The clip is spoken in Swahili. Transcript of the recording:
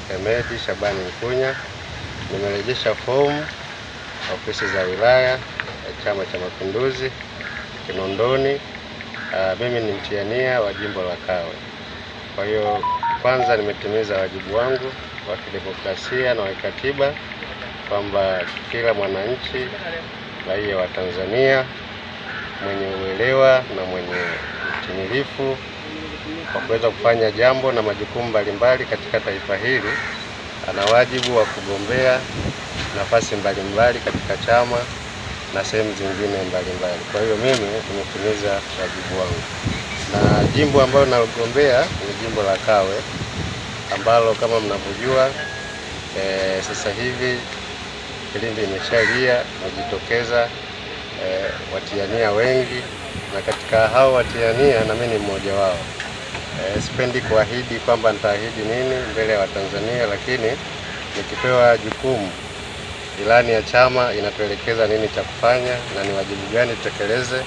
Hemedi Shabani Mkunya. Nimerejesha fomu ofisi za wilaya ya Chama cha Mapinduzi Kinondoni. Mimi ni mtiania wa jimbo la Kawe. Kwa hiyo kwanza nimetimiza wajibu wangu wa kidemokrasia na wa kikatiba kwamba kila mwananchi raia wa Tanzania mwenye uelewa na mwenye utimilifu kwa kuweza kufanya jambo na majukumu mbalimbali katika taifa hili ana wajibu wa kugombea nafasi mbalimbali katika chama na sehemu zingine mbalimbali. Kwa hiyo mimi nimetimiza wajibu wangu, na jimbo ambalo nalogombea ni jimbo la Kawe ambalo kama mnavyojua sasa hivi Kilindi imeshalia, imejitokeza watiania wengi, na katika hao watiania na mimi ni mmoja wao. Sipendi kuahidi kwamba nitaahidi nini mbele ya Watanzania, lakini nikipewa jukumu, ilani ya chama inatuelekeza nini cha kufanya na ni wajibu gani tutekeleze.